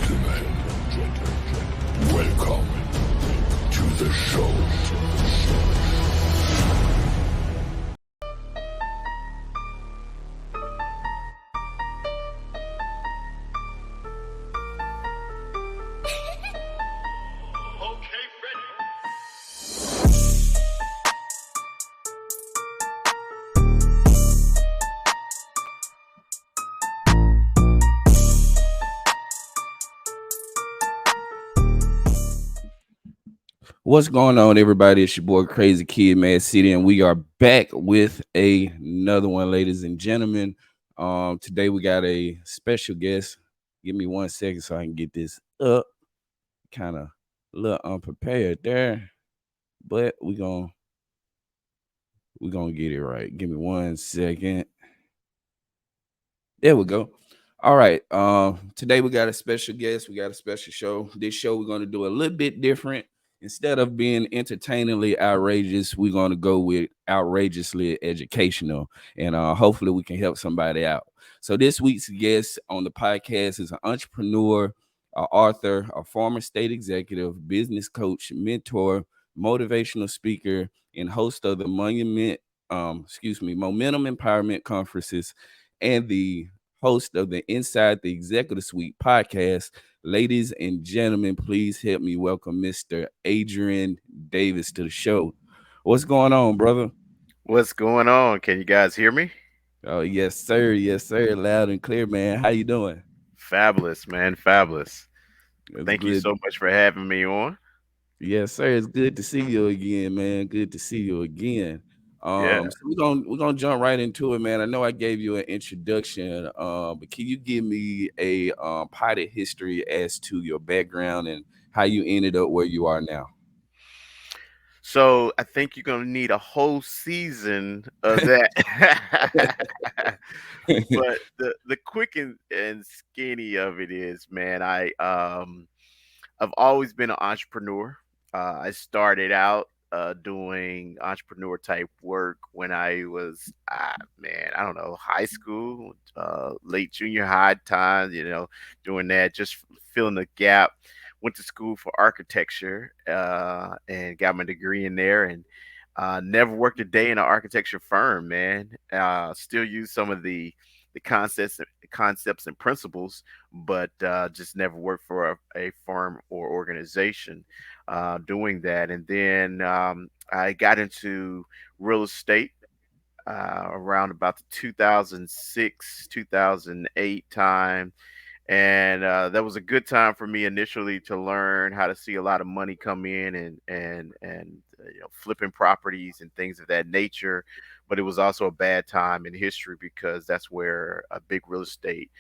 Welcome to the show. What's going on, everybody? It's your boy Crazy Kid Mad City, and we are back with another one, ladies and gentlemen. Today we got a special guest. Give me 1 second so I can get this up. Kind of a little unprepared there, but we gonna get it right. Give me 1 second. There we go. All right. Today we got a special guest. We got a special show. This show we're gonna do a little bit different. Instead of being entertainingly outrageous, we're gonna go with outrageously educational, and hopefully we can help somebody out. So this week's guest on the podcast is an entrepreneur, an author, a former state executive, business coach, mentor, motivational speaker, and host of the Momentum Empowerment Conferences and the host of the Inside the Executive Suite podcast. Ladies and gentlemen, please help me welcome Mr. Adrian Davis to the show. What's going on, brother? What's going on? Can you guys hear me? Oh, yes, sir. Yes, sir. Loud and clear, man. How you doing? Fabulous, man. Fabulous. It's Thank you good. so much for having me on. Yes, sir. It's good to see you again, man. Good to see you again. Yeah. So we're gonna jump right into it, man. I know I gave you an introduction, but can you give me a potted history as to your background and how you ended up where you are now? So I think you're gonna need a whole season of that. But the quick and skinny of it is, man, I've always been an entrepreneur. I started out doing entrepreneur type work when I was, man, I don't know, high school, late junior high times, doing that, just filling the gap. Went to school for architecture and got my degree in there, and never worked a day in an architecture firm, man. Still use some of the concepts and principles, but just never worked for a firm or organization doing that. And then I got into real estate around about the 2006, 2008 time. And that was a good time for me initially to learn how to see a lot of money come in and flipping properties and things of that nature. But it was also a bad time in history because that's where a big real estate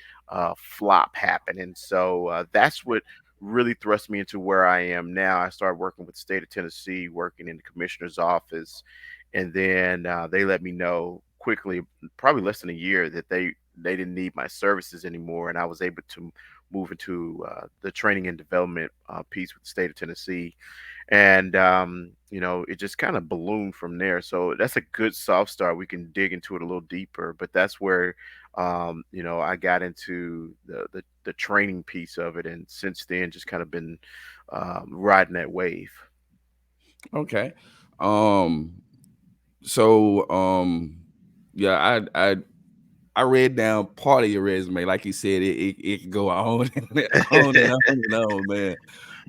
flop happened, and so that's what really thrust me into where I am now. I started working with the state of Tennessee, working in the commissioner's office, and then they let me know quickly, probably less than a year, that they didn't need my services anymore, and I was able to move into the training and development piece with the state of Tennessee, and it just kind of ballooned from there. So that's a good soft start. We can dig into it a little deeper, but that's where I got into the training piece of it, and since then, just kind of been riding that wave. Okay. Um. So yeah, I read down part of your resume, like you said, it can go on and on and on and on, man.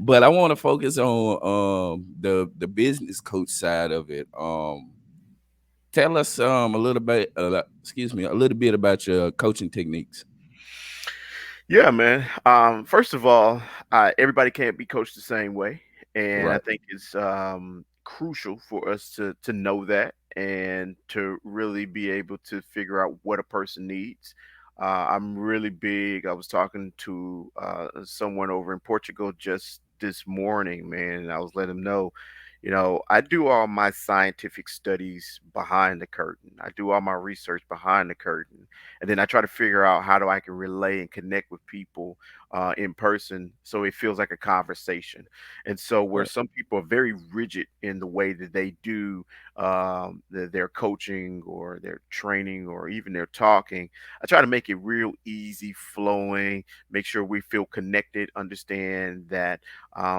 But I want to focus on the business coach side of it. Tell us a little bit, a little bit about your coaching techniques. Yeah, man. First of all, everybody can't be coached the same way, and I Right. think it's crucial for us to know that and to really be able to figure out what a person needs. I'm really big. I was talking to someone over in Portugal just this morning, man, and I was letting them know. I do all my scientific studies behind the curtain. I do all my research behind the curtain, and then I try to figure out how do I can relay and connect with people in person, so it feels like a conversation. And so where Right. some people are very rigid in the way that they do their coaching or their training or even their talking, I try to make it real easy flowing, make sure we feel connected, understand that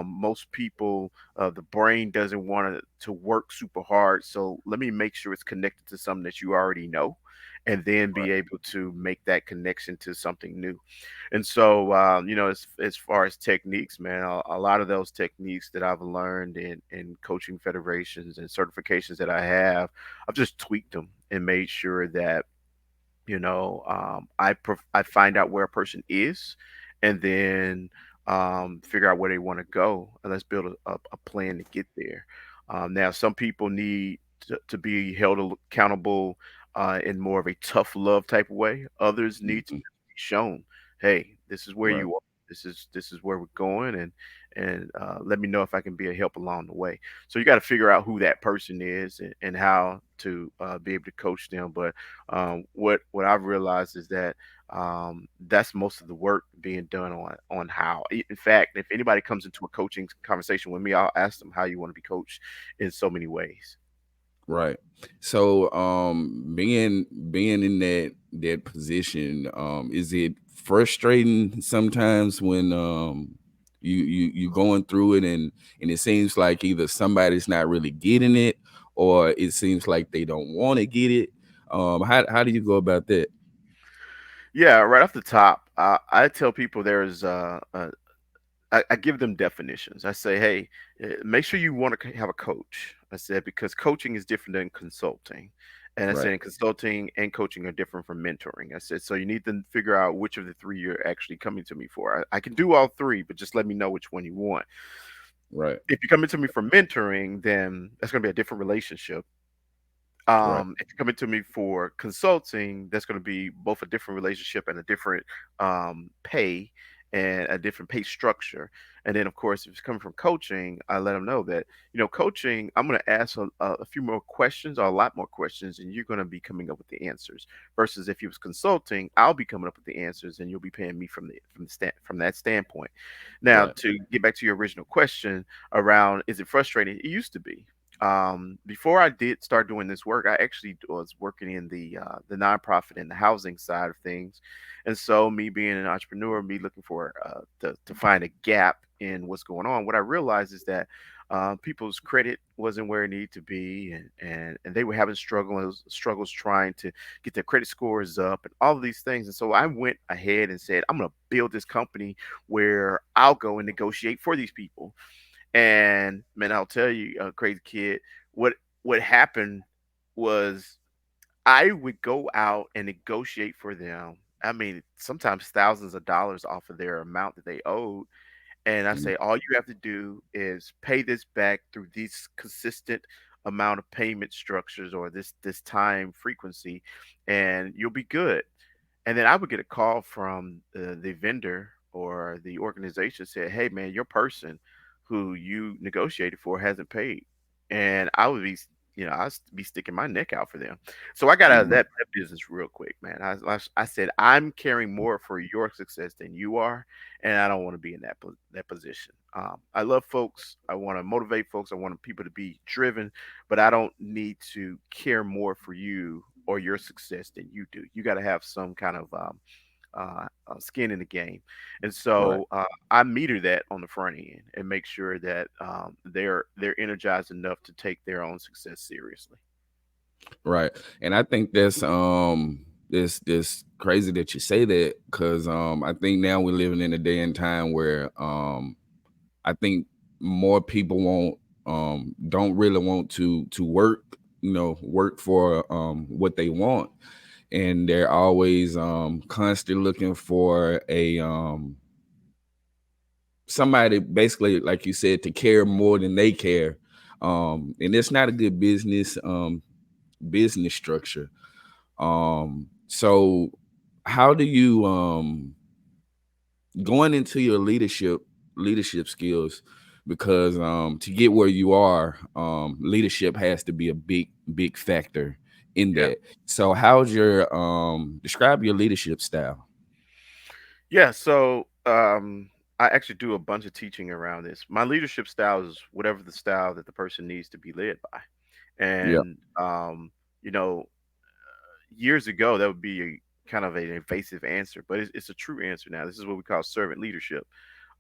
most people, the brain doesn't want to work super hard. So let me make sure it's connected to something that you already know, and then be able to make that connection to something new. And so, as far as techniques, man, a lot of those techniques that I've learned in coaching federations and certifications that I have, I've just tweaked them and made sure that I find out where a person is, and then figure out where they want to go, and let's build a plan to get there. Now, some people need to be held accountable in more of a tough love type of way. Others need to Mhm. be shown, hey, this is where Right. you are. This is where we're going, and let me know if I can be a help along the way. So you got to figure out who that person is, and how to be able to coach them. But what I've realized is that that's most of the work being done on how. In fact, if anybody comes into a coaching conversation with me, I'll ask them how you want to be coached in so many ways. Right. So being in that position, is it frustrating sometimes when you going through it and it seems like either somebody's not really getting it or it seems like they don't want to get it. How do you go about that? Yeah, right off the top, I tell people there's I give them definitions. I say, hey, make sure you want to have a coach. I said, because coaching is different than consulting. And I Right. said, and consulting and coaching are different from mentoring. I said, so you need to figure out which of the three you're actually coming to me for. I can do all three, but just let me know which one you want. Right. If you're coming to me for mentoring, then that's going to be a different relationship. Right. If you're coming to me for consulting, that's going to be both a different relationship and a different pay and a different pay structure. And then, of course, if it's coming from coaching, I let them know that, coaching, I'm going to ask a few more questions or a lot more questions, and you're going to be coming up with the answers. Versus if you was consulting, I'll be coming up with the answers, and you'll be paying me from that standpoint. Now, Right. to get back to your original question around, is it frustrating? It used to be. Before I did start doing this work, I actually was working in the nonprofit and the housing side of things. And so, me being an entrepreneur, me looking for to find a gap in what's going on, what I realized is that people's credit wasn't where it needed to be, and they were having struggles trying to get their credit scores up and all of these things. And so I went ahead and said, I'm going to build this company where I'll go and negotiate for these people. And man, I'll tell you, crazy kid, what happened was I would go out and negotiate for them. I mean, sometimes thousands of dollars off of their amount that they owed. And I Mhm. say, all you have to do is pay this back through these consistent amount of payment structures or this time frequency, and you'll be good. And then I would get a call from the vendor or the organization said, "Hey, man, your person who you negotiated for hasn't paid," and I would be, I'd be sticking my neck out for them. So I got out of Mhm. that business real quick, man. I said, I'm caring more for your success than you are, and I don't want to be in that position. I love folks. I want to motivate folks. I want people to be driven, but I don't need to care more for you or your success than you do. You got to have some kind of skin in the game, and Right. so I meter that on the front end and make sure that they're energized enough to take their own success seriously. Right. And I think that's this crazy that you say that because I think now we're living in a day and time where I think more people won't don't really want to work, work for what they want. And they're always constantly looking for a somebody basically, like you said, to care more than they care. And it's not a good business structure. So how do you going into your leadership skills, because to get where you are, leadership has to be a big factor in Yeah. that. So how's your describe your leadership style? Yeah. So Um, I actually do a bunch of teaching around this. My leadership style is whatever the style that the person needs to be led by. Yeah. And you know, years ago that would be a kind of an evasive answer, but it's a true answer now. This is what we call servant leadership.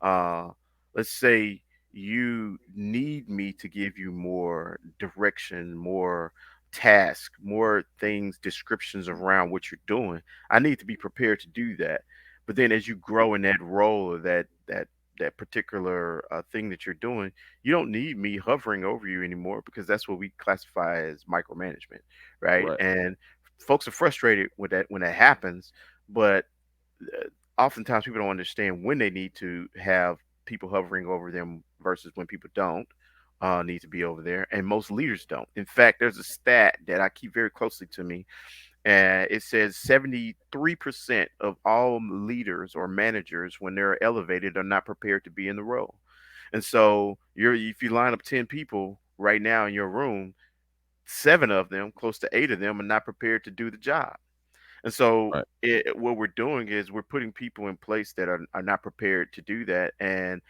uh, let's say you need me to give you more direction, more task, more things, descriptions around what you're doing. I need to be prepared to do that. But then as you grow in that role or that particular thing that you're doing, you don't need me hovering over you anymore, because that's what we classify as micromanagement, right? Right. And folks are frustrated with that when that happens, but oftentimes people don't understand when they need to have people hovering over them versus when people don't need to be over there, and most leaders don't. In fact, there's a stat that I keep very closely to me, and it says 73% of all leaders or managers, when they're elevated, are not prepared to be in the role. And so if you line up 10 people right now in your room, seven of them, close to eight of them, are not prepared to do the job. And so Right. what we're doing is we're putting people in place that are not prepared to do that. And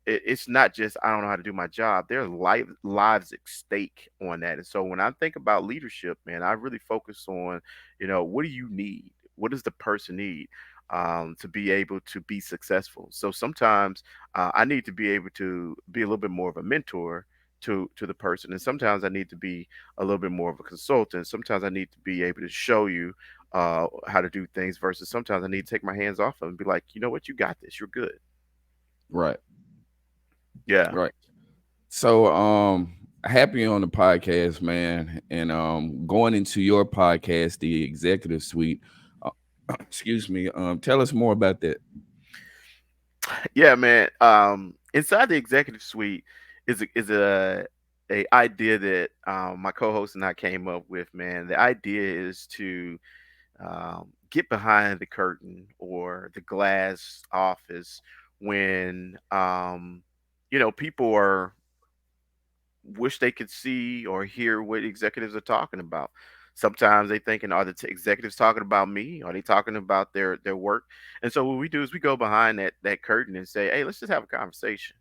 it's not just, I don't know how to do my job. There are lives at stake on that. And so when I think about leadership, man, I really focus on, what do you need? What does the person need? To be able to be successful. So sometimes I need to be able to be a little bit more of a mentor to the person, and sometimes I need to be a little bit more of a consultant. Sometimes I need to be able to show you how to do things, versus sometimes I need to take my hands off them and be like, you know what, you got this, you're good. Right. Yeah. Right. So happy on the podcast, man. And going into your podcast, the executive suite. Uh, excuse me. Tell us more about that. Yeah, man. Inside the executive suite is a idea that my co-host and I came up with. Man, the idea is to get behind the curtain or the glass office when people are wish they could see or hear what executives are talking about. Sometimes they thinking, are the executives talking about me? Are they talking about their work? And so what we do is we go behind that curtain and say, hey, let's just have a conversation.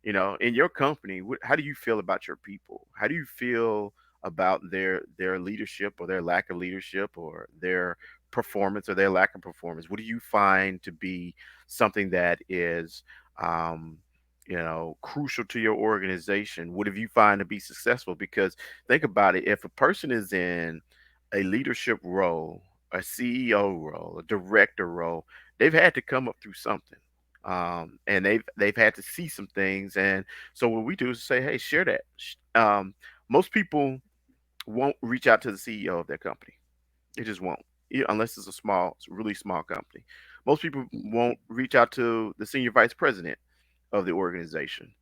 In your company, how do you feel about your people? How do you feel about their leadership or their lack of leadership, or their performance or their lack of performance? What do you find to be something that is um, crucial to your organization? What have you find to be successful? Because think about it, if a person is in a leadership role, a CEO role, a director role, they've had to come up through something. And they've had to see some things. And so what we do is say, hey, share that. Most people won't reach out to the CEO of their company. They just won't. Unless it's a really small company. Most people won't reach out to the senior vice president of the organization,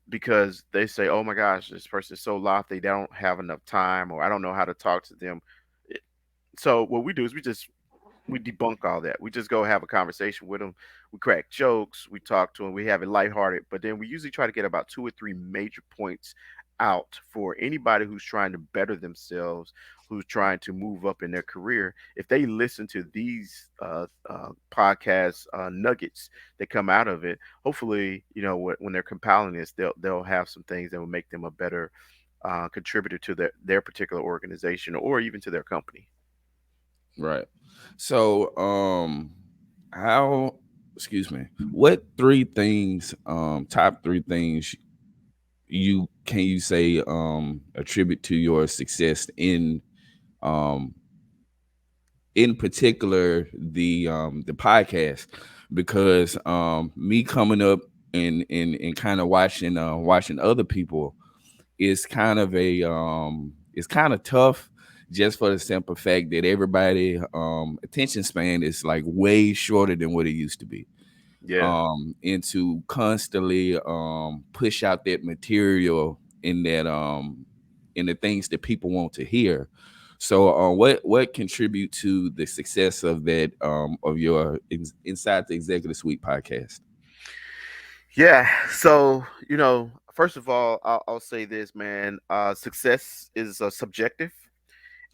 because they say, "Oh my gosh, this person is so lofty, they don't have enough time, or I don't know how to talk to them." So what we do is we debunk all that. We just go have a conversation with them. We crack jokes. We talk to them. We have it lighthearted. But then we usually try to get about two or three major points out for anybody who's trying to better themselves, who's trying to move up in their career. If they listen to these podcast nuggets that come out of it, hopefully, when they're compiling this, they'll have some things that will make them a better contributor to their particular organization, or even to their company. Right. So how excuse me, what three things, top three things you say attribute to your success um in particular the podcast? Because me coming up and kind of watching other people, is kind of it's kind of tough, just for the simple fact that everybody attention span is like way shorter than what it used to be. Yeah. And to constantly push out that material in the things that people want to hear. So what contribute to the success of that of your inside the executive suite podcast? Yeah. So, first of all, I'll say this, man. Success is subjective.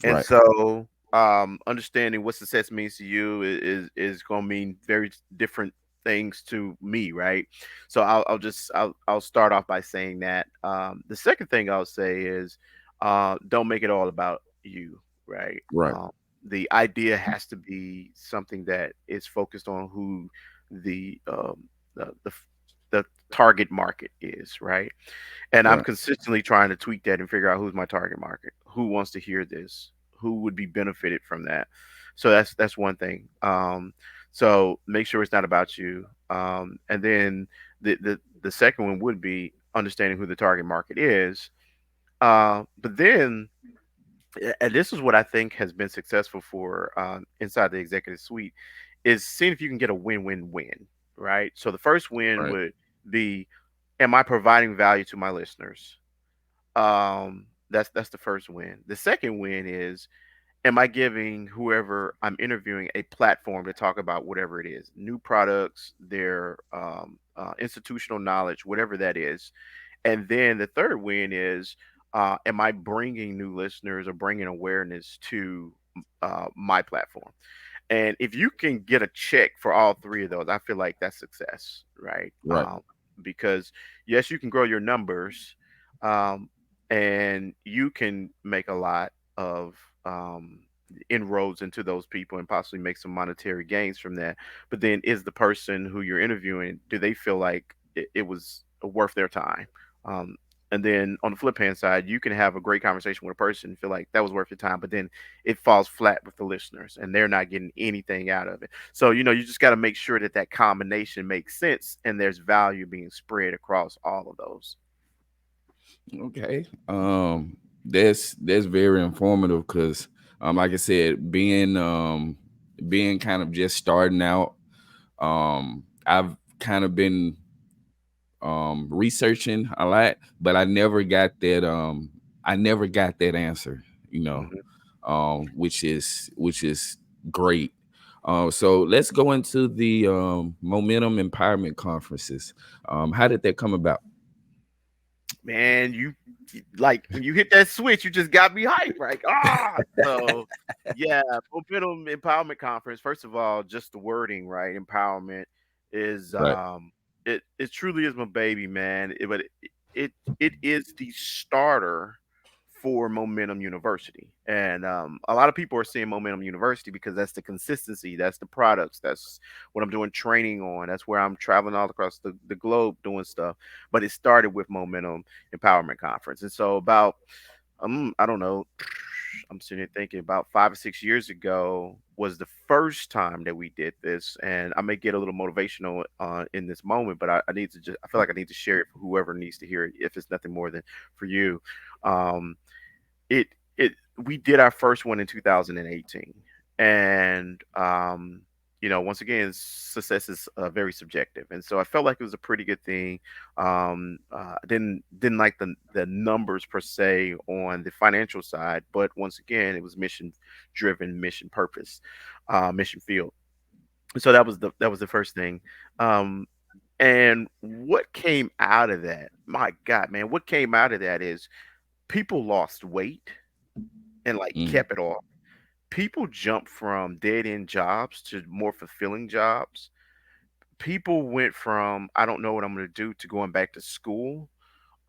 And Right. so, understanding what success means to you is going to mean very different things to me, right? So I'll start off by saying that. The second thing I'll say is, don't make it all about you, right? Right. The idea has to be something that is focused on who the the the, f- the target market is, right? And I'm Right. consistently trying to tweak that and figure out who's my target market, who wants to hear this, who would be benefited from that. So that's one thing. So make sure it's not about you. And then the second one would be understanding who the target market is. But then, and this is what I think has been successful for inside the executive suite, is seeing if you can get a win-win-win, right? So the first win Right. would be, am I providing value to my listeners? That's the first win. The second win is, am I giving whoever I'm interviewing a platform to talk about whatever it is, new products, their institutional knowledge, whatever that is. And then the third win is, am I bringing new listeners or bringing awareness to my platform? And if you can get a check for all three of those, I feel like that's success, right? Right. Because yes, you can grow your numbers, um, and you can make a lot of inroads into those people and possibly make some monetary gains from that. But then, is the person who you're interviewing, do they feel like it was worth their time? Um, and then on the flip hand side, you can have a great conversation with a person, feel like that was worth your time, but then it falls flat with the listeners and they're not getting anything out of it. So, you just got to make sure that that combination makes sense and there's value being spread across all of those. Okay. That's very informative because like I said, being kind of just starting out, I've kind of been researching a lot, but I never got that answer, you know, Mhm. which is great. So let's go into the momentum empowerment conferences. How did that come about? Man, like when you hit that switch, you just got me hyped, right? So yeah, Momentum Empowerment Conference. First of all, just the wording, right? Empowerment is Right. it truly is my baby, man. It it is the starter for Momentum University. And a lot of people are seeing Momentum University because that's the consistency, that's the products, that's what I'm doing training on, that's where I'm traveling all across the globe doing stuff. But it started with Momentum Empowerment Conference. And so about I don't know, I'm sitting here thinking about 5 or 6 years ago was the first time that we did this. And I may get a little motivational in this moment, but I need to just, I feel like I need to share it for whoever needs to hear it, if it's nothing more than for you. Um, it it we did our first one in 2018, and once again, success is very subjective, and so I felt like it was a pretty good thing. I didn't like the numbers per se on the financial side, but once again, it was mission driven, mission purpose, mission field. So that was the first thing. um and what came out of that, my god, man, what came out of that is people lost weight and like Mm, kept it off. People jump from dead end jobs to more fulfilling jobs. People went from I don't know what I'm going to do to going back to school.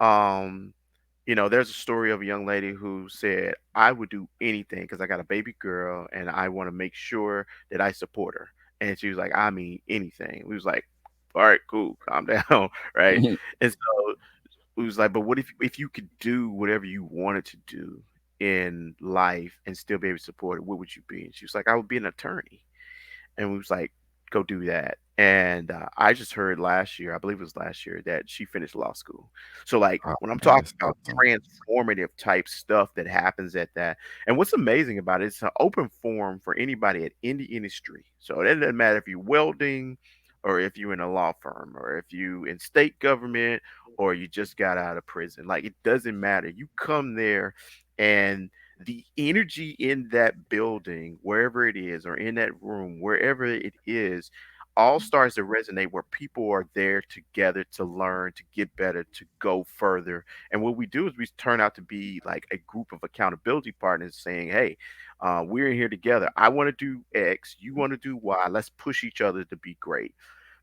Um, there's a story of a young lady who said, I would do anything because I got a baby girl and I want to make sure that I support her. And she was like, I mean anything. We was like, all right, cool, calm down, right? mhm. And so it was like, but what if you could do whatever you wanted to do in life and still be able to support it? What would you be? And she was like, I would be an attorney. And we was like, go do that. And I just heard last year, I believe it was last year, that she finished law school. So like Oh, when I'm man, talking that's about awesome. transformative type stuff that happens at that, and what's amazing about it, it's an open forum for anybody at any industry. So it doesn't matter if you're welding or if you're in a law firm or if you in state government or you just got out of prison. Like it doesn't matter. You come there and the energy in that building, wherever it is, or in that room, wherever it is, all starts to resonate where people are there together to learn, to get better, to go further. And what we do is we turn out to be like a group of accountability partners saying, hey, we're in here together. I want to do X, you want to do Y. Let's push each other to be great.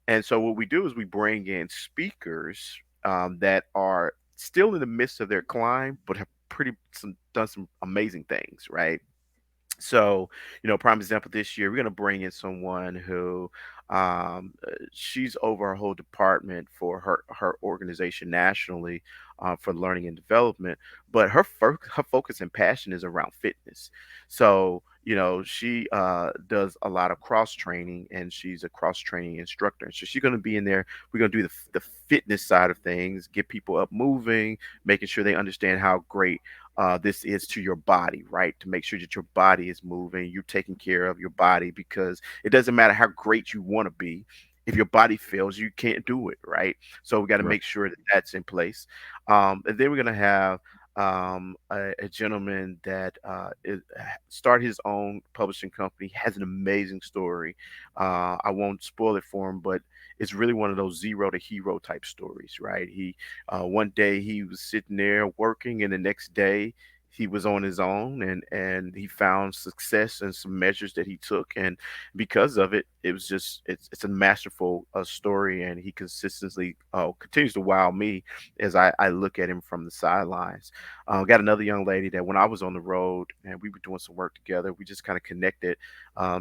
And so what we do is we bring in speakers that are still in the midst of their climb, but have done some amazing things, right? So, prime example this year, we're going to bring in someone who she's over a whole department for her organization nationally for learning and development. But her focus and passion is around fitness. So, she does a lot of cross training, and she's a cross training instructor. So she's going to be in there. We're going to do the fitness side of things, get people up moving, making sure they understand how great this is to your body, right? To make sure that your body is moving, you're taking care of your body, because it doesn't matter how great you want to be. If your body fails, you can't do it, right? So we got to Right. make sure that that's in place. And then we're going to have a gentleman that started his own publishing company, has an amazing story. I won't spoil it for him, but it's really one of those zero to hero type stories, right? One day he was sitting there working, and the next day he was on his own, and he found success in some measures that he took, and because of it, it's a masterful story, and he consistently continues to wow me as I look at him from the sidelines. Got another young lady that when I was on the road and we were doing some work together, we just kind of connected.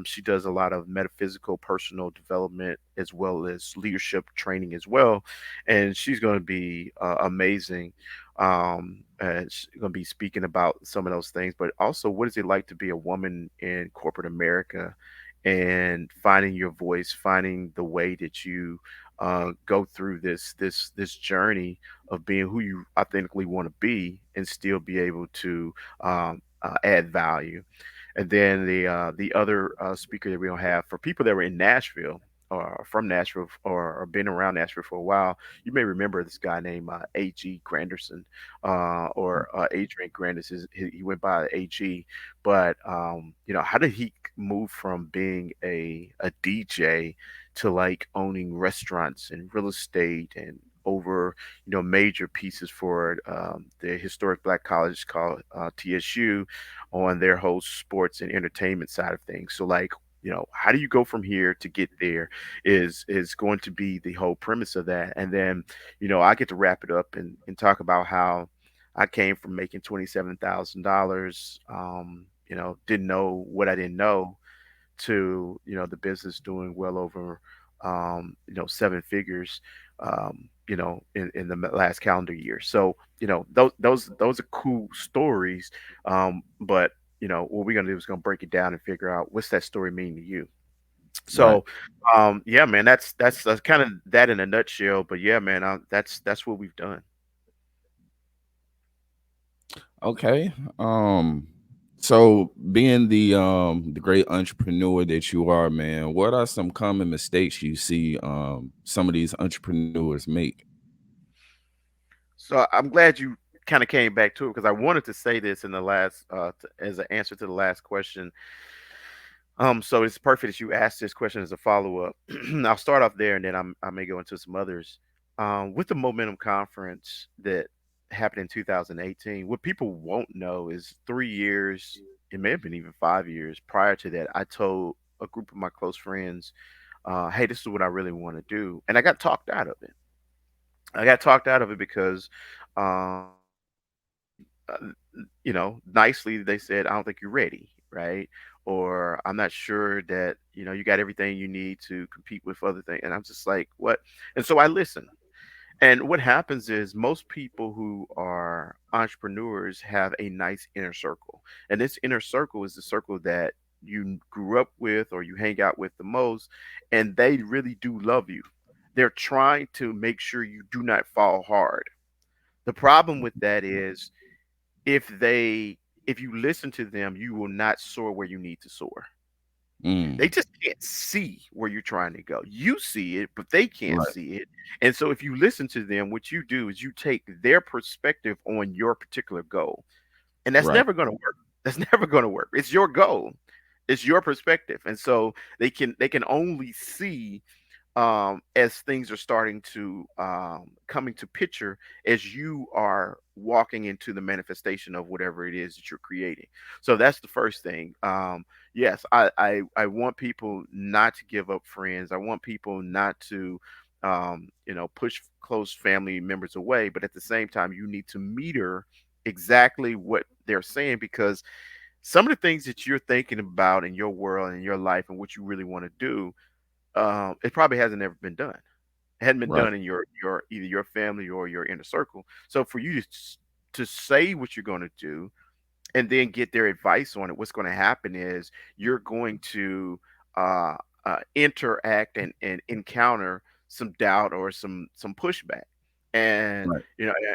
She does a lot of metaphysical personal development as well as leadership training as well, and she's going to be amazing. And she's going to be speaking about some of those things, but also what is it like to be a woman in corporate America and finding your voice, finding the way that you go through this journey of being who you authentically want to be and still be able to add value. And then the other speaker that we'll have for people that were in Nashville or from Nashville or been around Nashville for a while, you may remember this guy named A.G. Granderson or Adrian Granderson. He went by A.G. But how did he move from being a DJ to like owning restaurants and real estate and over major pieces for the historic black college called TSU on their whole sports and entertainment side of things. So like, how do you go from here to get there is going to be the whole premise of that. And then, I get to wrap it up and talk about how I came from making $27,000, didn't know what I didn't know, to the business doing well over seven figures in the last calendar year. So those are cool stories. But what we're gonna do is gonna break it down and figure out what's that story mean to you. Right. So yeah, man, that's kind of that in a nutshell. But yeah, man, that's what we've done. Okay. So being the great entrepreneur that you are, man, what are some common mistakes you see some of these entrepreneurs make? So I'm glad you kind of came back to it, because I wanted to say this in the last as an answer to the last question. So it's perfect that you asked this question as a follow up. I'll start off there, and then I may go into some others. With the Momentum Conference that happened in 2018, what people won't know is 3 years, it may have been even 5 years prior to that, I told a group of my close friends, "Hey, this is what I really want to do," and I got talked out of it. I got talked out of it because, uh, nicely they said, "I don't think you're ready," right? Or "I'm not sure that you got everything you need to compete with other things." And I'm just like, "What?" And so I listen. And what happens is most people who are entrepreneurs have a nice inner circle, and this inner circle is the circle that you grew up with or you hang out with the most, and they really do love you. They're trying to make sure you do not fall hard. The problem with that is if they if you listen to them, you will not soar where you need to soar. They Mm, just can't see where you're trying to go. You see it, but they can't right. see it. And so if you listen to them, what you do is you take their perspective on your particular goal. And that's Right. never going to work. That's never going to work. It's your goal. It's your perspective. And so they can only see as things are starting to coming to picture as you are walking into the manifestation of whatever it is that you're creating. So that's the first thing. Yes, I want people not to give up friends. I want people not to push close family members away, but at the same time you need to meter exactly what they're saying, because some of the things that you're thinking about in your world and your life and what you really want to do, it probably hasn't ever been done. It hadn't been Right. done in your either your family or your inner circle. So for you to say what you're going to do and then get their advice on it, what's going to happen is you're going to uh, interact and encounter some doubt or some pushback. And Right.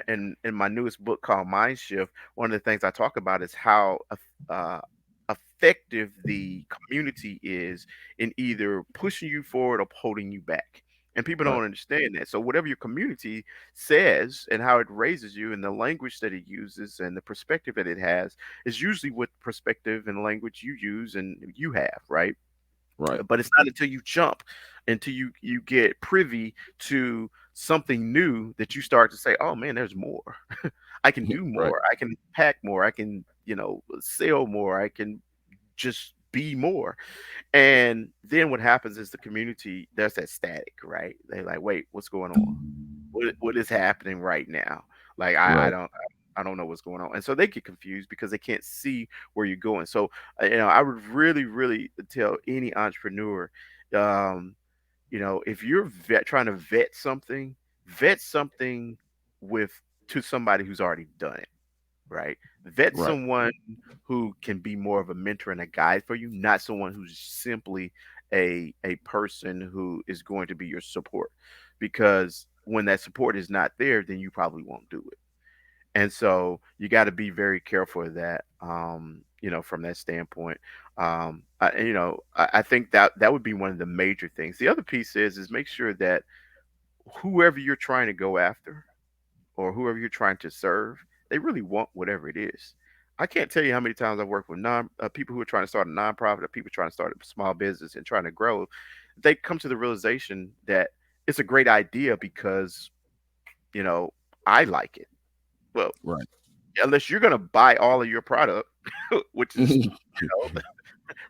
in my newest book called Mind Shift, one of the things I talk about is how uh, effective the community is in either pushing you forward or holding you back. And people Right. don't understand that. So whatever your community says and how it raises you and the language that it uses and the perspective that it has is usually what perspective and language you use and you have, right? Right. But it's not until you jump, until you get privy to something new that you start to say, "Oh man, there's more. I can do Right. more. I can pack more. I can, sell more. I can just be more." And then what happens is the community, there's that static, right? They like, "Wait, what's going on? What is happening right now?" Like Right. I don't know what's going on. And so they get confused because they can't see where you're going. So I would really, really tell any entrepreneur, um, if you're trying to vet something with to somebody who's already done it, right? Vet Right. someone who can be more of a mentor and a guide for you, not someone who's simply a person who is going to be your support. Because when that support is not there, then you probably won't do it. And so you got to be very careful of that, from that standpoint. I think that would be one of the major things. The other piece is make sure that whoever you're trying to go after or whoever you're trying to serve, they really want whatever it is. I can't tell you how many times I've worked with non people who are trying to start a nonprofit or people trying to start a small business and trying to grow. They come to the realization that it's a great idea because you know I like it. Well, Right. unless you're going to buy all of your product, which is Yeah.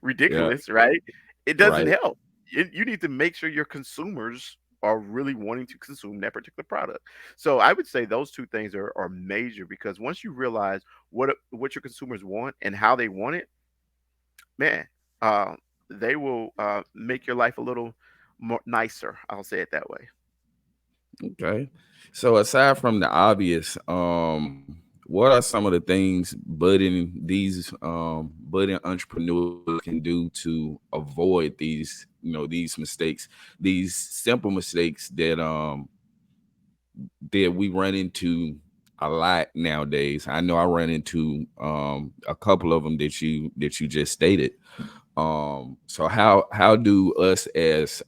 ridiculous, right? It doesn't Right. help. You need to make sure your consumers are really wanting to consume that particular product. So I would say those two things are major, because once you realize what your consumers want and how they want it, man, uh, they will make your life a little more nicer. I'll say it that way. Okay. So aside from the obvious, what are some of the things budding entrepreneurs can do to avoid these mistakes, these simple mistakes that we run into a lot nowadays? I know I run into a couple of them that you just stated. So how do us as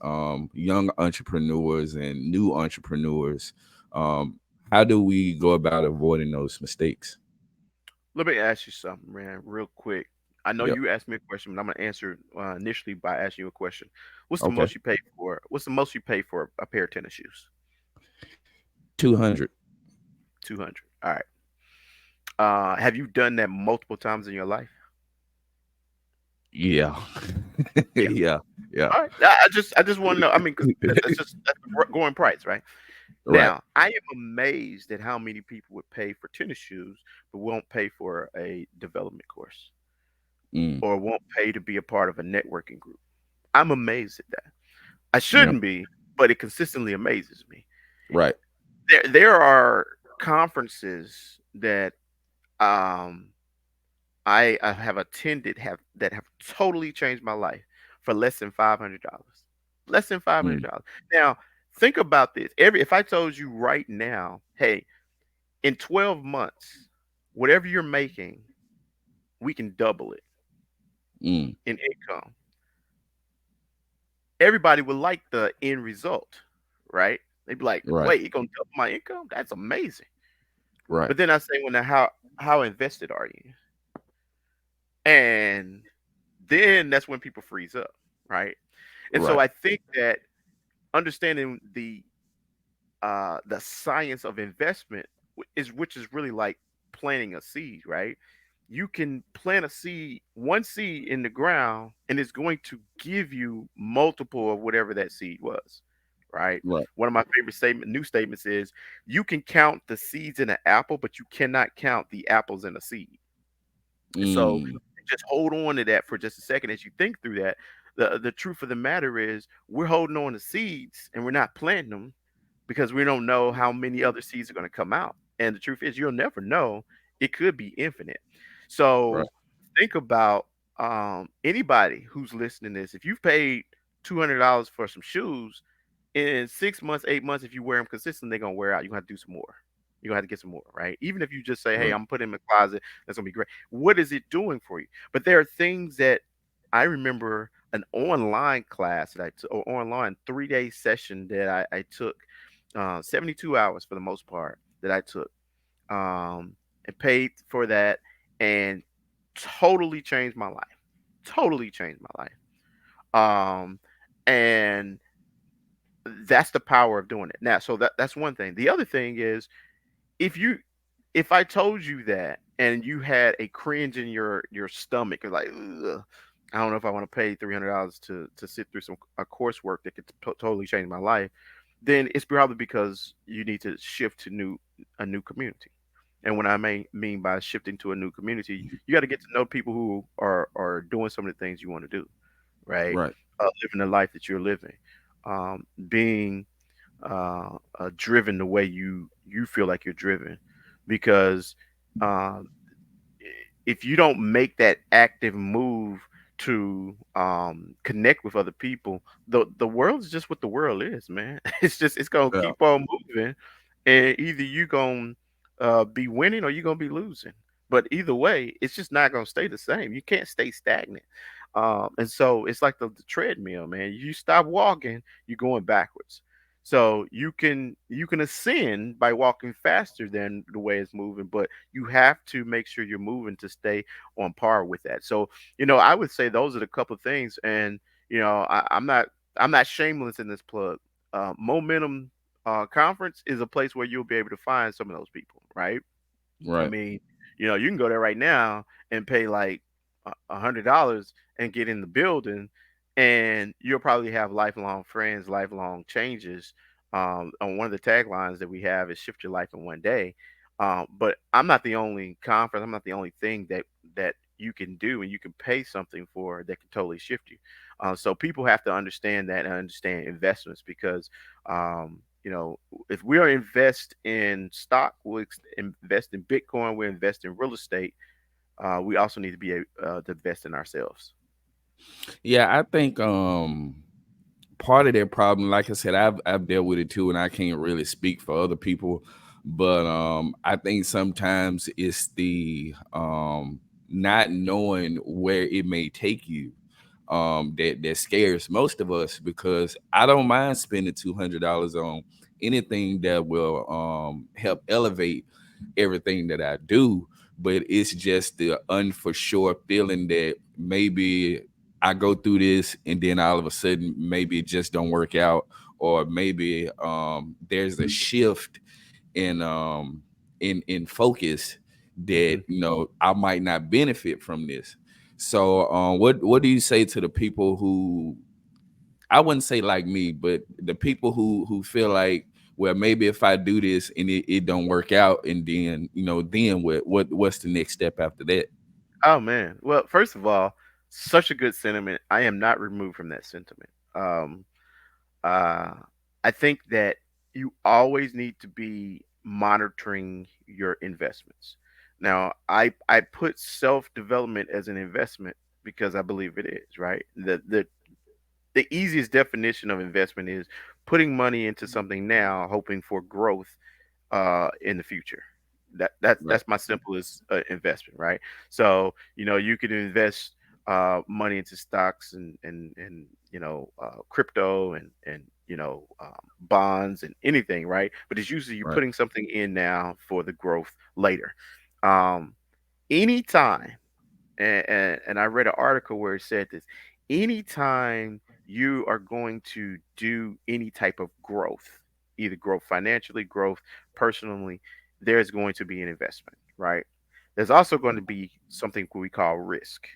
young entrepreneurs and new entrepreneurs, um, how do we go about avoiding those mistakes? Let me ask you something, man, real quick. I know Yep. you asked me a question, but I'm gonna answer initially by asking you a question. What's the Okay. most you pay for? What's the most you pay for a pair of tennis shoes? 200. 200. All right. Have you done that multiple times in your life? Yeah. Yeah. Yeah. Yeah. All right. I just want to know. I mean, because that's the going price, right? Right. Now, I am amazed at how many people would pay for tennis shoes, but won't pay for a development course Mm, or won't pay to be a part of a networking group. I'm amazed at that. I yep. shouldn't be, but it consistently amazes me. Right. There are conferences that um I have attended have totally changed my life for less than $500. Less than five hundred Mm, dollars. Now, think about this. If I told you right now, hey, in 12 months, whatever you're making, we can double it mm, in income. Everybody would like the end result, right? They'd be like, right. wait, you're gonna double my income? That's amazing. Right. But then I say, well, now how invested are you? And then that's when people freeze up, right? And so Right. I think that understanding the science of investment which is really like planting a seed, right? You can plant a seed, one seed in the ground, and it's going to give you multiple of whatever that seed was, right? Right. One of my favorite new statements is you can count the seeds in an apple, but you cannot count the apples in a seed. So Mm, just hold on to that for just a second as you think through that. The truth of the matter is we're holding on to seeds and we're not planting them because we don't know how many other seeds are going to come out. And the truth is you'll never know. It could be infinite. right. So think about anybody who's listening to this. If you've paid $200 for some shoes, in 6 months, 8 months, if you wear them consistently, they're gonna wear out. You're gonna have to do some more. You're gonna have to get some more, right? Even if you just say, "Hey, Right. I'm putting them in the closet," that's gonna be great. What is it doing for you? But there are things that I remember an online class that I took, or online 3 day session that I took, 72 hours for the most part that I took, and paid for that, and totally changed my life. Totally changed my life. And that's the power of doing it. Now, so that's one thing. The other thing is if you if I told you that and you had a cringe in your stomach, you're like, "Ugh, I don't know if I want to pay $300 to sit through some a coursework that could totally change my life," then it's probably because you need to shift to a new community. And what I mean by shifting to a new community, you got to get to know people who are doing some of the things you want to do, right? Right. Living the life that you're living, being driven the way you feel like you're driven, because um, if you don't make that active move to connect with other people, the world is just what the world is, man. It's gonna Yeah. keep on moving, and either you gonna be winning or you're gonna be losing. But either way, it's just not gonna stay the same. You can't stay stagnant. And so it's like the treadmill, man. You stop walking, you're going backwards. So you can ascend by walking faster than the way it's moving, but you have to make sure you're moving to stay on par with that. So, I would say those are the couple of things. And I'm not shameless in this plug. Momentum conference is a place where you'll be able to find some of those people, right? I Right. mean, you can go there right now and pay like $100 and get in the building, and you'll probably have lifelong friends, lifelong changes. On one of the taglines that we have is "Shift your life in one day." But I'm not the only conference. I'm not the only thing that you can do and you can pay something for that can totally shift you. So people have to understand that and understand investments because if we are invest in stock, we invest in Bitcoin, we invest in real estate. We also need to be to invest in ourselves. Yeah, I think part of that problem, like I said, I've dealt with it too, and I can't really speak for other people, but I think sometimes it's the not knowing where it may take you that scares most of us, because I don't mind spending $200 on anything that will help elevate everything that I do. But it's just the unforsure feeling that maybe I go through this and then all of a sudden maybe it just don't work out, or maybe there's a shift in in focus that Hmm. I might not benefit from this. So what do you say to the people who, I wouldn't say like me, but the people who feel like, well, maybe if I do this and it don't work out, and then then what's the next step after that? Oh man. Well, first of all, such a good sentiment. I am not removed from that sentiment. Uh, I think that you always need to be monitoring your investments. Now, I put self development as an investment because I believe it is, right. The easiest definition of investment is putting money into something now, hoping for growth in the future. Right. That's my simplest investment, right? So you could invest money into stocks and crypto and bonds and anything, right? But it's usually you're Right. putting something in now for the growth later. Um, anytime, and I read an article where it said this: anytime you are going to do any type of growth, either growth financially, growth personally, there's going to be an investment, right? There's also going to be something we call risk.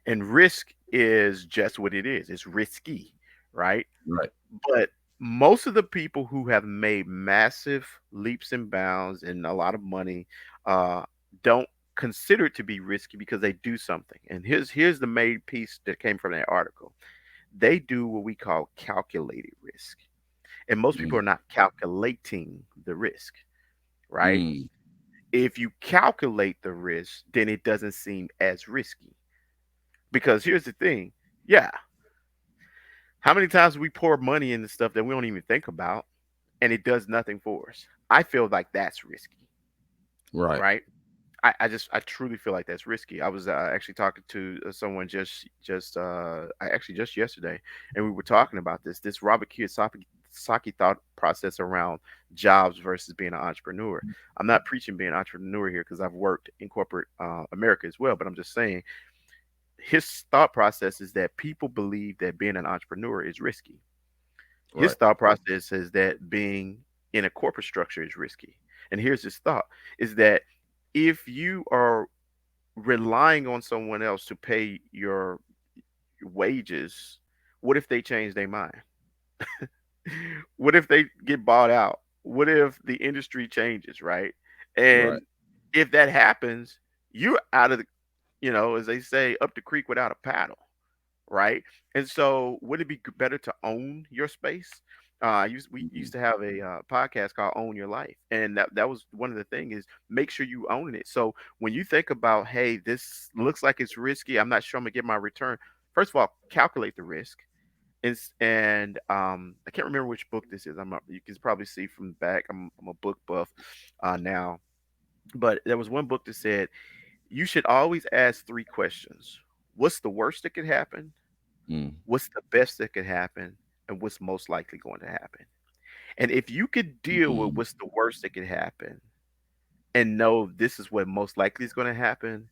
And risk is just what it is. It's risky, right? Right. But most of the people who have made massive leaps and bounds and a lot of money uh, don't consider it to be risky because they do something. And here's the main piece that came from that article. They do what we call calculated risk. And most people Mm, are not calculating the risk, right? mm, If you calculate the risk, then it doesn't seem as risky. Because here's the thing. Yeah, how many times we pour money into stuff that we don't even think about and it does nothing for us? I feel like that's risky, right. right? I truly feel like that's risky. I was actually talking to someone I actually just yesterday, and we were talking about this Robert Kiyosaki thought process around jobs versus being an entrepreneur. I'm not preaching being an entrepreneur here because I've worked in corporate America as well, but I'm just saying his thought process is that people believe that being an entrepreneur is risky. His Right. thought process is that being in a corporate structure is risky. And here's his thought is that if you are relying on someone else to pay your wages, what if they change their mind? What if they get bought out? What if the industry changes, right? Right. And if that happens, you're out of the, as they say, up the creek without a paddle, right? And so, would it be better to own your space? We Mhm. used to have a podcast called "Own Your Life," and that was one of the things is make sure you own it. So when you think about, hey, this looks like it's risky, I'm not sure I'm gonna get my return. First of all, calculate the risk. And I can't remember which book this is. You can probably see from the back. I'm a book buff now, but there was one book that said you should always ask three questions: What's the worst that could happen? Mm, What's the best that could happen? And what's most likely going to happen? And if you could deal with mm. what's the worst that could happen and know this is what most likely is going to happen,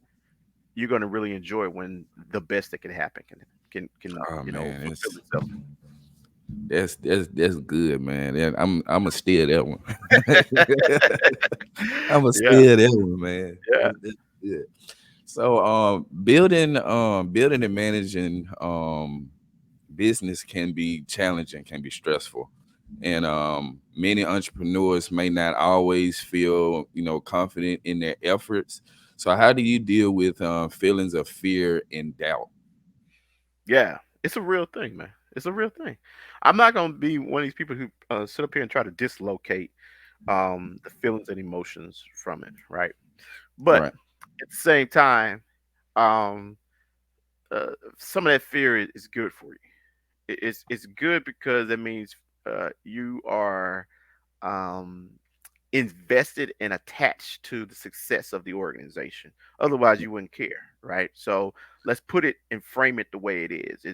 you're going to really enjoy when the best that can happen can Oh man, fulfill it's itself. that's good, man. And I'm gonna steal that one. I'm gonna Yeah, steal that one, man. yeah, That's good. So, building and managing business can be challenging, can be stressful, and many entrepreneurs may not always feel, confident in their efforts. So, how do you deal with feelings of fear and doubt? yeah. It's a real thing, man. It's a real thing. I'm not going to be one of these people who sit up here and try to dislocate the feelings and emotions from it, right? But Right, at the same time, um, some of that fear is good for you. It's good because it means you are um, invested and attached to the success of the organization. Otherwise, you wouldn't care, right? So let's put it and frame it the way it is.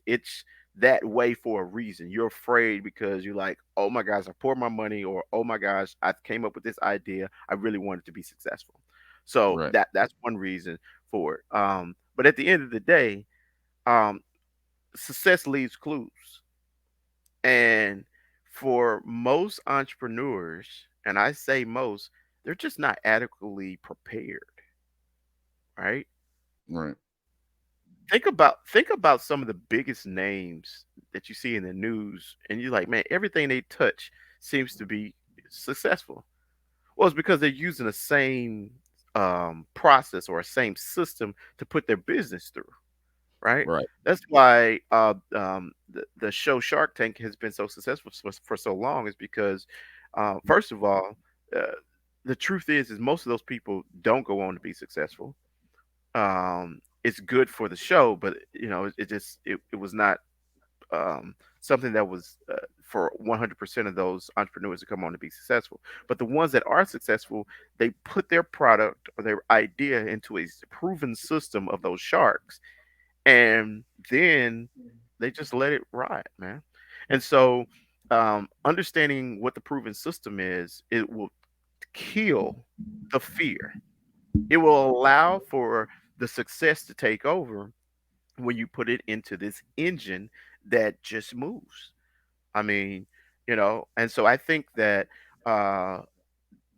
It's that way for a reason. You're afraid because you're like, oh my gosh, I poured my money, or oh my gosh, I came up with this idea. I really wanted to be successful. So right, that's one reason for it. But at the end of the day, um, success leaves clues. And for most entrepreneurs, and I say most, they're just not adequately prepared, right? right, Think about some of the biggest names that you see in the news, and you're like, man, everything they touch seems to be successful. Well, it's because they're using the same process or a same system to put their business through, right? right, That's why the show Shark Tank has been so successful for so long is because, first of all, uh, the truth is most of those people don't go on to be successful. It's good for the show, but it was not something that was for 100% of those entrepreneurs to come on to be successful. But the ones that are successful, they put their product or their idea into a proven system of those sharks, and then they just let it ride, man. And so, understanding what the proven system is, it will kill the fear. It will allow for the success to take over when you put it into this engine that just moves. I mean, and so I think that uh,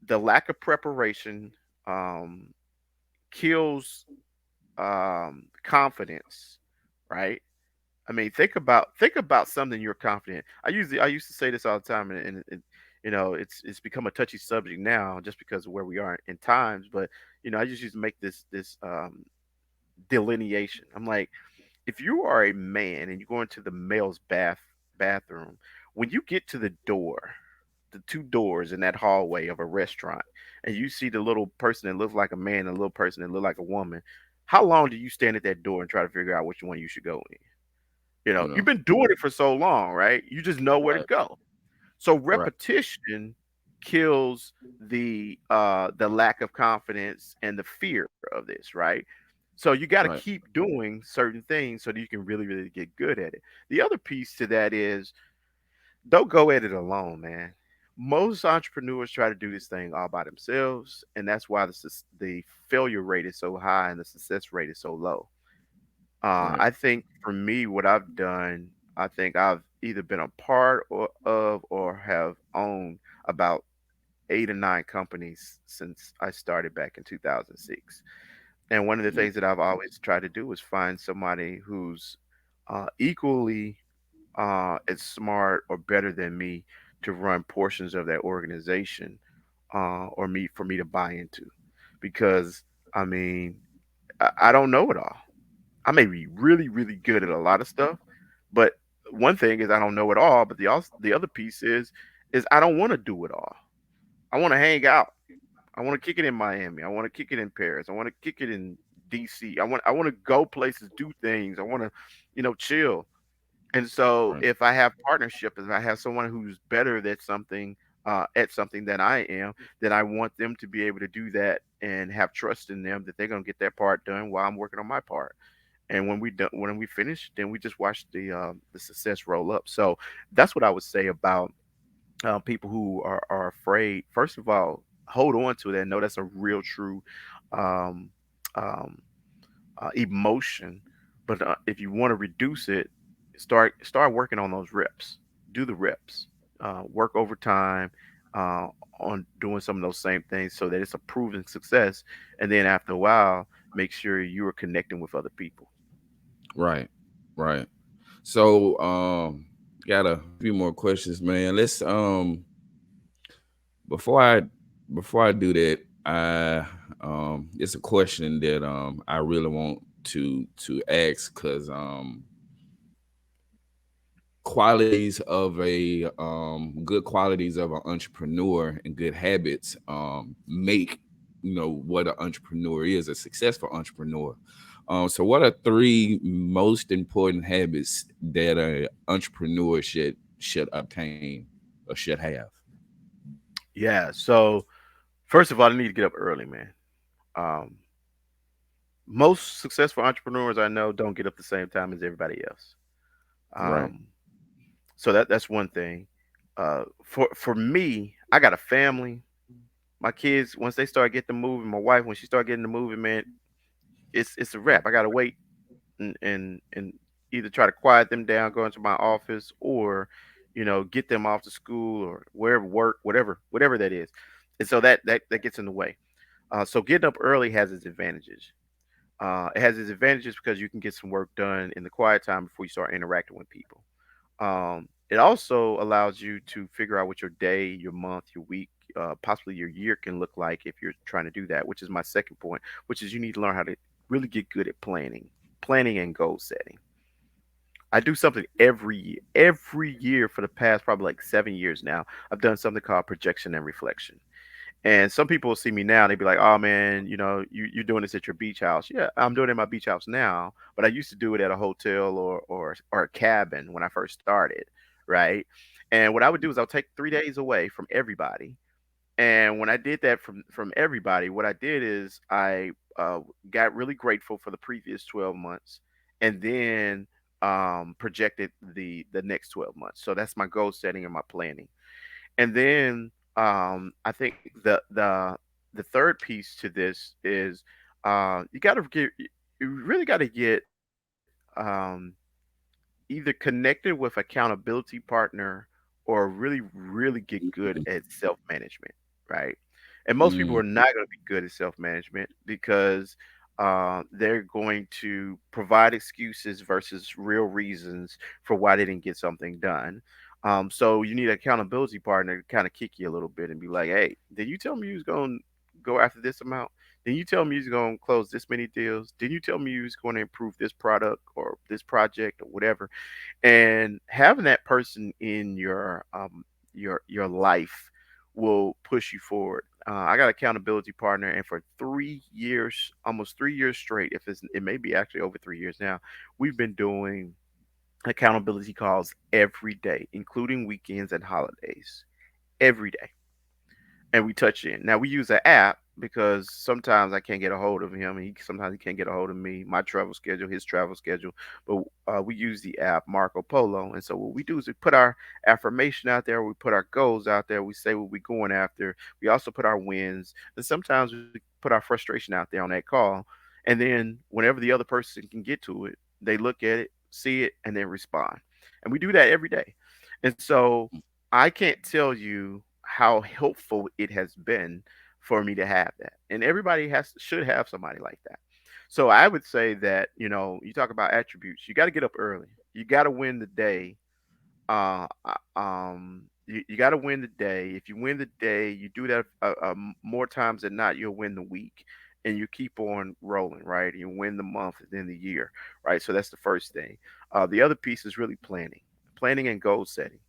the lack of preparation um, kills confidence, right? I mean, think about something you're confident. I used to say this all the time, and it's become a touchy subject now just because of where we are in times. But I just used to make this delineation. I'm like, if you are a man and you go into the male's bathroom, when you get to the door, the two doors in that hallway of a restaurant, and you see the little person that looks like a man and a little person that looks like a woman, how long do you stand at that door and try to figure out which one you should go in? You You've know, been doing it for so long, right? You just know where to right, go. So right, repetition kills the lack of confidence and the fear of this, right? So you got to right, keep doing certain things so that you can really, really get good at it. The other piece to that is don't go at it alone, man. Most entrepreneurs try to do this thing all by themselves, and that's why the failure rate is so high and the success rate is so low. right, I think for me, what I've done, I think I've either been a part of or have owned about 8 or 9 companies since I started back in 2006. And one of the mm, things that I've always tried to do is find somebody who's equally as smart or better than me to run portions of that organization, or me for me to buy into, because I mean I don't know it all. I may be really, really good at a lot of stuff, but one thing is I don't know it all. But the other piece is I don't want to do it all. I want to hang out. I want to kick it in Miami. I want to kick it in Paris. I want to kick it in DC. I want to go places, do things. I want to, chill. And so right, if I have partnership, if I have someone who's better at something than I am, then I want them to be able to do that and have trust in them that they're gonna get that part done while I'm working on my part. And when we finish, then we just watch the success roll up. So that's what I would say about people who are afraid. First of all, hold on to that. Know that's a real, true um, um, emotion. But if you want to reduce it, start working on those reps. Do the reps. Work overtime on doing some of those same things so that it's a proven success. And then after a while, make sure you are connecting with other people. right, right. So, got a few more questions, man. Let's before I before I do that, it's a question that I really want to ask because qualities of a good qualities of an entrepreneur and good habits make what an entrepreneur is, a successful entrepreneur. So what are three most important habits that an entrepreneur should obtain or should have? Yeah. So first of all, I need to get up early, man. Um, Most successful entrepreneurs I know don't get up the same time as everybody else. Right, Um, so that's one thing. For me, I got a family. My kids, once they start getting moving, my wife, when she start getting the moving, man, it's a wrap. I gotta wait and either try to quiet them down, go into my office, or get them off to school or wherever work, whatever that is. And so that gets in the way. So getting up early has its advantages. It has its advantages because you can get some work done in the quiet time before you start interacting with people. It also allows you to figure out what your day, your month, your week, possibly your year can look like if you're trying to do that, which is my second point, which is you need to learn how to really get good at planning and goal setting. I do something every year for the past probably like 7 years now. I've done something called projection and reflection. And some people will see me now, they be like, "Oh man, you're doing this at your beach house." Yeah, I'm doing it at my beach house now, but I used to do it at a hotel or a cabin when I first started, right? And what I would do is I'll take 3 days away from everybody. And when I did that from everybody, what I did is I got really grateful for the previous 12 months, and then projected the next 12 months. So that's my goal setting and my planning. And then I think the third piece to this is you got to get you really got to get easy either connected with accountability partner or really, really get good Mm, at self management, right? And most people mm, are not going to be good at self management because they're going to provide excuses versus real reasons for why they didn't get something done. So you need an accountability partner to kind of kick you a little bit and be like, "Hey, did you tell me you was going to go after this amount? Did you tell me you was going to close this many deals? Did you tell me you was going to improve this product or this project or whatever?" And having that person in your life will push you forward. I got an accountability partner, and for 3 years, almost 3 years straight, if it may be actually over 3 years now, we've been doing accountability calls every day, including weekends and holidays, every day, and we touch in. Now we use an app because sometimes I can't get a hold of him, and sometimes he can't get a hold of me. My travel schedule, his travel schedule, but we use the app Marco Polo. And so what we do is we put our affirmation out there, we put our goals out there, we say what we're going after. We also put our wins, and sometimes we put our frustration out there on that call. And then whenever the other person can get to it, they look at it, see it, and then respond. And we do that every day. And so I can't tell you how helpful it has been for me to have that. And everybody should have somebody like that. So I would say that, you talk about attributes, you got to get up early. You got to win the day. You got to win the day. If you win the day, you do that more times than not, you'll win the week, and you keep on rolling, right? You win the month and then the year, right? So that's the first thing. The other piece is really planning and goal setting.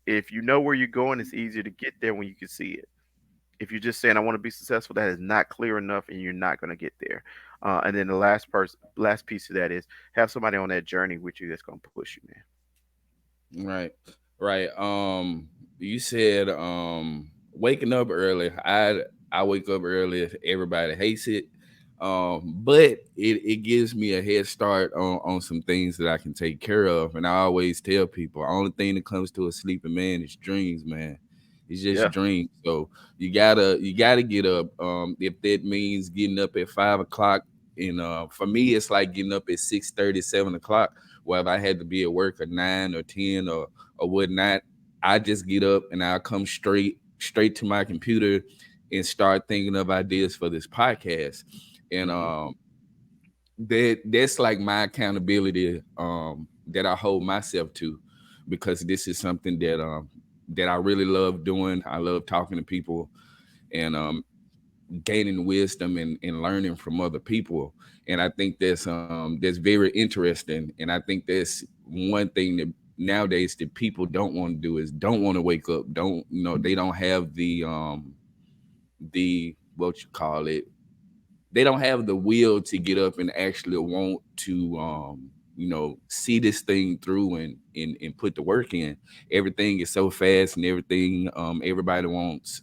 If you know where you're going, it's easier to get there when you can see it. If you're just saying I want to be successful, that is not clear enough, and you're not going to get there. And then the last piece of that is have somebody on that journey with you that's going to push you, man. right, right. You said waking up early. I wake up early. Everybody hates it, but it gives me a head start on some things that I can take care of. And I always tell people, only thing that comes to a sleeping man is dreams, man. It's just Yeah. dreams. So you gotta get up. If that means getting up at 5 o'clock, and for me, it's like getting up at 6:30, 7 o'clock. Well, if I had to be at work at 9 or 10 or whatnot, I just get up and I'll come straight to my computer and start thinking of ideas for this podcast. And Hmm. that's like my accountability that I hold myself to, because this is something that I really love doing. I love talking to people and gaining wisdom and learning from other people. And I think that's very interesting. And I think that's one thing that nowadays that people don't want to do is don't want to wake up. Don't they don't have the what you call it, they don't have the will to get up and actually want to see this thing through and put the work in. Everything is so fast and everything, everybody wants,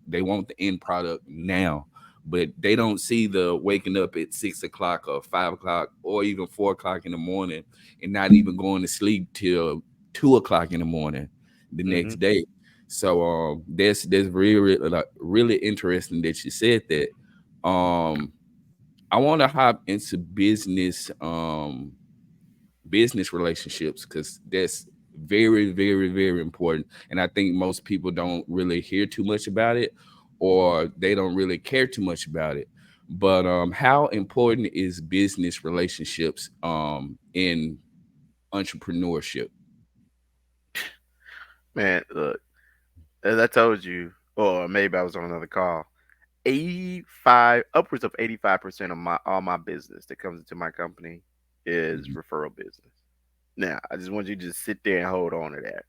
they want the end product now, but they don't see the waking up at 6 o'clock or 5 o'clock or even 4 o'clock in the morning and not even going to sleep till 2 o'clock in the morning the Hmm. next day. So that's really like, really interesting that you said that. um I want to hop into business relationships, because that's very, very, very important. And I think most people don't really hear too much about it, or they don't really care too much about it. But how important is business relationships in entrepreneurship? Man, look, as I told you, or maybe I was on another call. 85, upwards of 85% of my all my business that comes into my company is Mhm. referral business. Now, I just want you to just sit there and hold on to that.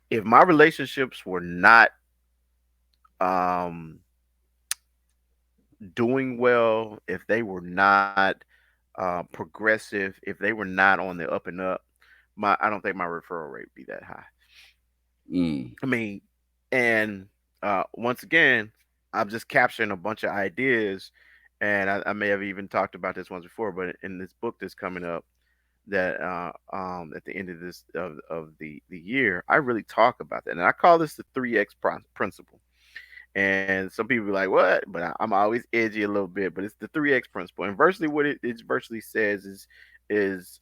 If my relationships were not um doing well, if they were not progressive, if they were not on the up and up, my I don't think my referral rate would be that high. Mm, I mean, and once again, I'm just capturing a bunch of ideas, and I may have even talked about this once before, but in this book that's coming up, that at the end of the year, I really talk about that, and I call this the 3X principle. And some people be like, "What?" But I'm always edgy a little bit. But it's the 3X principle, and virtually what it virtually says is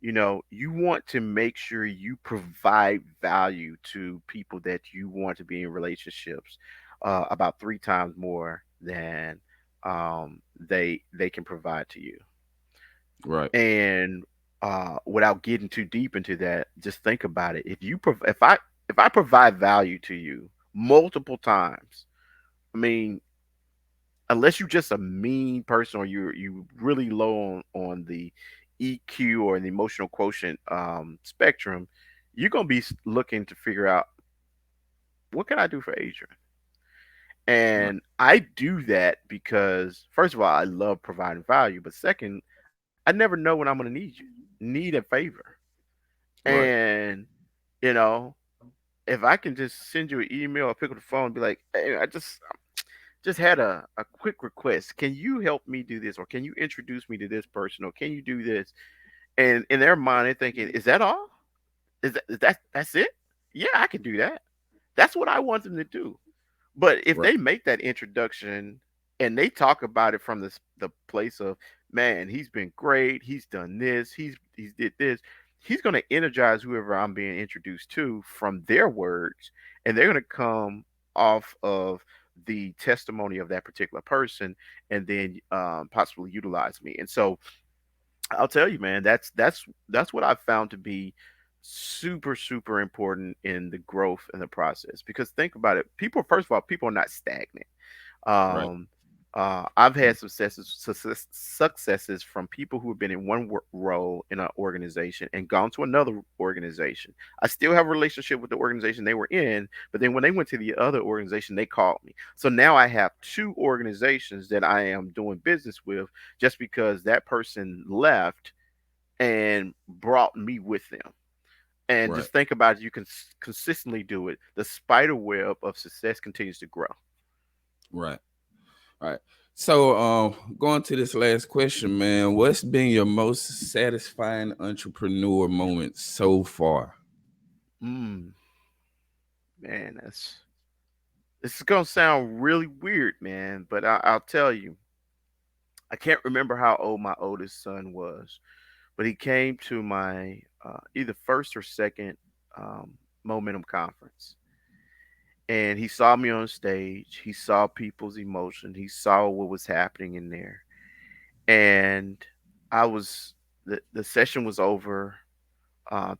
you want to make sure you provide value to people that you want to be in relationships about three times more than they can provide to you. Right. And without getting too deep into that, just think about it. If I provide value to you multiple times, I mean, unless you're just a mean person or you really low on the EQ or the emotional quotient spectrum, you're gonna be looking to figure out what can I do for Adrian. Right. And I do that because first of all, I love providing value, but second, I never know when I'm gonna need a favor. Right. And you know, if I can just send you an email or pick up the phone and be like, hey, I just had a quick request. Can you help me do this? Or can you introduce me to this person? Or can you do this? And in their mind, they're thinking, is that all? That's it? Yeah, I can do that. That's what I want them to do. But if Right. they make that introduction and they talk about it from the place of, man, he's been great, he's done this, he's did this, he's going to energize whoever I'm being introduced to from their words, and they're going to come off of the testimony of that particular person, and then possibly utilize me. And so I'll tell you, man, that's what I've found to be super super important in the growth and the process. Because think about it, people, first of all, people are not stagnant. Right. um I've had successes from people who have been in one role in an organization and gone to another organization. I still have a relationship with the organization they were in, but then when they went to the other organization, they called me. So now I have two organizations that I am doing business with, just because that person left and brought me with them. And Right. just think about it, you can consistently do it. The spider web of success continues to grow. Right. Right. So, going to this last question, man, what's been your most satisfying entrepreneur moment so far? Mm, man, this is gonna sound really weird, man, but I'll tell you. I can't remember how old my oldest son was, but he came to my either first or second Momentum conference, and he saw me on stage. He saw people's emotion. He saw what was happening in there, and I was the session was over.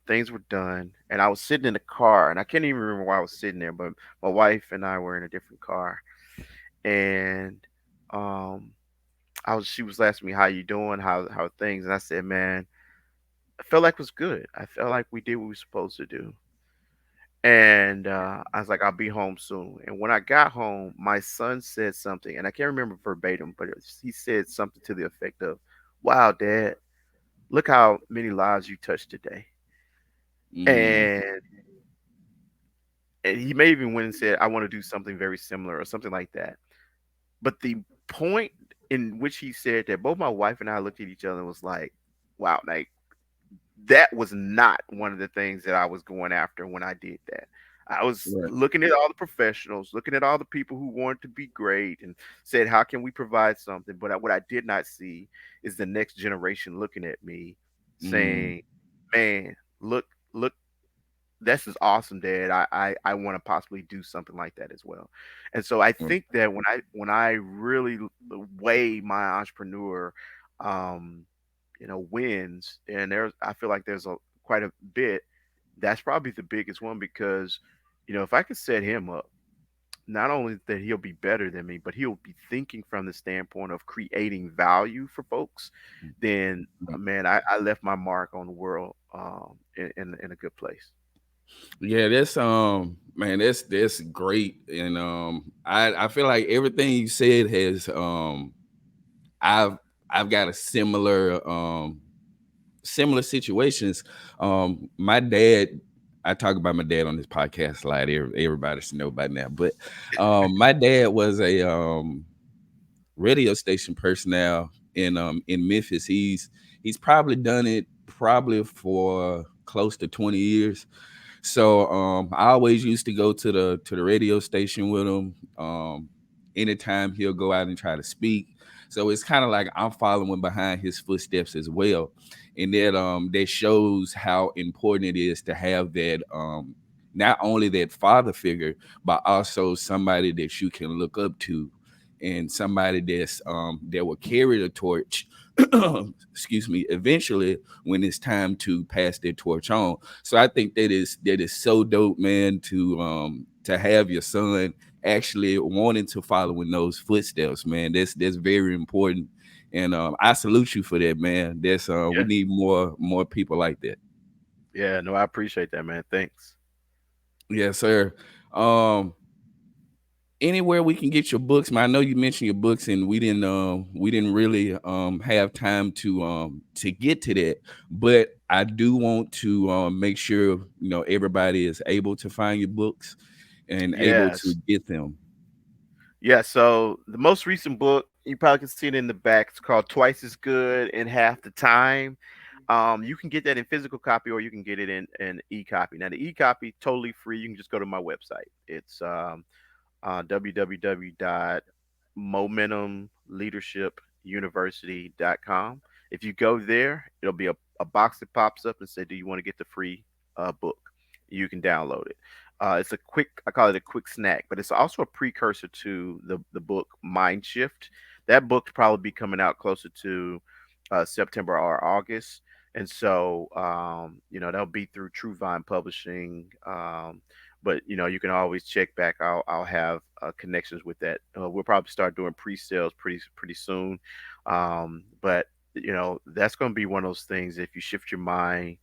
Things were done, and I was sitting in the car, and I can't even remember why I was sitting there, but my wife and I were in a different car, and um, she was asking me how you doing, how are things, and I said, man, I felt like it was good. I felt like we did what we were supposed to do, and I was like, I'll be home soon. And when I got home, my son said something, and I can't remember verbatim, but he said something to the effect of, "Wow, Dad, look how many lives you touched today." Mm, And he may even went and said, I want to do something very similar or something like that. But the point in which he said that, both my wife and I looked at each other and was like, wow, like that was not one of the things that I was going after when I did that. I was right. looking at all the professionals, looking at all the people who wanted to be great and said, how can we provide something? But what I did not see is the next generation looking at me Mm, saying, man, look, this is awesome, Dad. I want to possibly do something like that as well. And so I right. think that when I really weigh my entrepreneur um wins, and I feel like there's a quite a bit, that's probably the biggest one. Because if I could set him up, not only that he'll be better than me, but he'll be thinking from the standpoint of creating value for folks, then Right. man, I left my mark on the world in a good place. Yeah, that's man, that's great. And I feel like everything you said has I've I've got a similar situations. My dad, I talk about my dad on this podcast a lot. Everybody should know by now. But my dad was a radio station personnel in Memphis. He's probably done it probably for close to 20 years. So I always used to go to the radio station with him. Anytime he'll go out and try to speak. So it's kind of like I'm following behind his footsteps as well. And that shows how important it is to have that not only that father figure, but also somebody that you can look up to, and somebody that will carry the torch excuse me, eventually when it's time to pass that torch on. So I think that is so dope, man, to have your son actually wanting to follow in those footsteps, man. That's very important. And I salute you for that, man. That's we Yeah. need more people like that. Yeah. No, I appreciate that, man. Thanks. Yes, sir. Um, Anywhere we can get your books, man. I know you mentioned your books, and we didn't really have time to get to that, but I do want to make sure everybody is able to find your books and able to Yes. get them. Yeah, so the most recent book, you probably can see it in the back. It's called Twice as Good in Half the Time. You can get that in physical copy or you can get it in e-copy. Now the e-copy totally free. You can just go to my website. It's www.momentumleadershipuniversity.com. If you go there, it'll be a box that pops up and say, "Do you want to get the free book?" You can download it. It's a quick, I call it a quick snack, but it's also a precursor to the book Mind Shift. That book probably be coming out closer to September or August. And so, that'll be through True Vine Publishing. But you can always check back. I'll have connections with that. We'll probably start doing pre-sales pretty soon. But that's going to be one of those things. If you shift your mind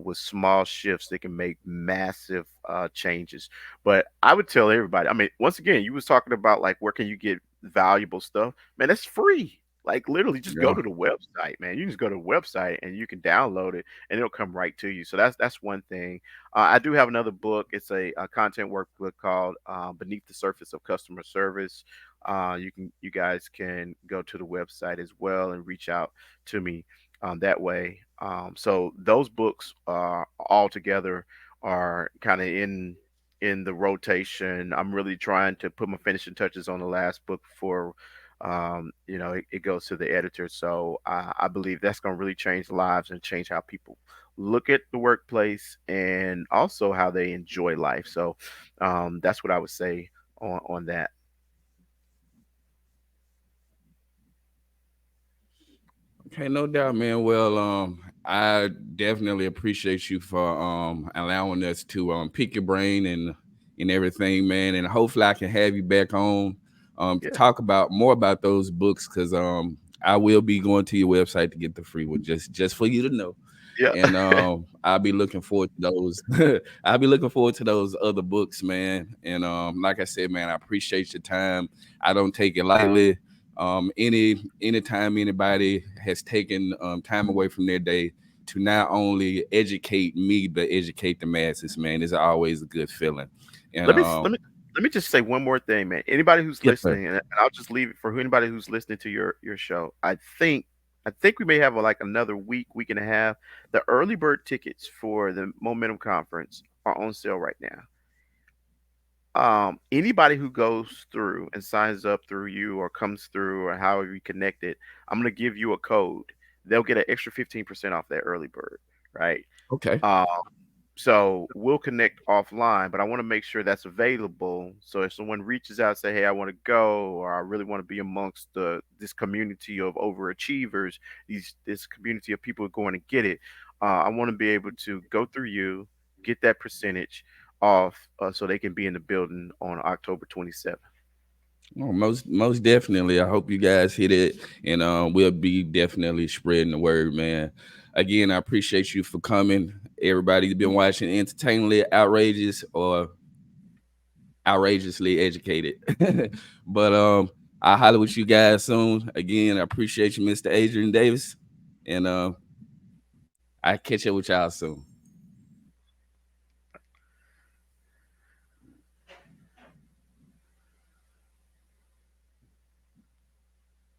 with small shifts, they can make massive changes. But I would tell everybody. I mean, once again, you was talking about like where can you get valuable stuff? Man, that's free. Like literally, just go Yeah. to the website, man. You just go to the website and you can download it, and it'll come right to you. So that's one thing. I do have another book. It's a content workbook called "Beneath the Surface of Customer Service." You guys can go to the website as well and reach out to me that way. So those books all together are kind of in the rotation. I'm really trying to put my finishing touches on the last book before it goes to the editor. So I believe that's going to really change lives and change how people look at the workplace and also how they enjoy life. So that's what I would say on that. Okay, no doubt, man. Well, I definitely appreciate you for allowing us to pick your brain and everything, man. And hopefully I can have you back on to Yeah, talk about more about those books, because I will be going to your website to get the free one, just for you to know. yeah. And I'll be looking forward to those. I'll be looking forward to those other books, man. And like I said, man, I appreciate your time. I don't take it lightly. Anytime anybody has taken time away from their day to not only educate me but educate the masses, man, is always a good feeling. And Let me s- let me just say one more thing, man. Anybody who's yes, sir. listening, and I'll just leave it for anybody who's listening to your show. I think we may have like another week and a half. The early bird tickets for the Momentum Conference are on sale right now. Anybody who goes through and signs up through you or comes through or however you connect it, I'm gonna give you a code. They'll get an extra 15% off that early bird, right? Okay. Um, so we'll connect offline, but I want to make sure that's available. So if someone reaches out and say, "Hey, I want to go," or "I really want to be amongst this community of overachievers, this community of people who are going to get it," I want to be able to go through you, get that percentage off, so they can be in the building on October 27th. Oh, most definitely. I hope you guys hit it, and we'll be definitely spreading the word, man. Again, I appreciate you for coming. Everybody's been watching Entertainingly Outrageous or Outrageously Educated. But I'll holler with you guys soon. Again, I appreciate you, Mr. Adrian Davis, and I catch up with y'all soon.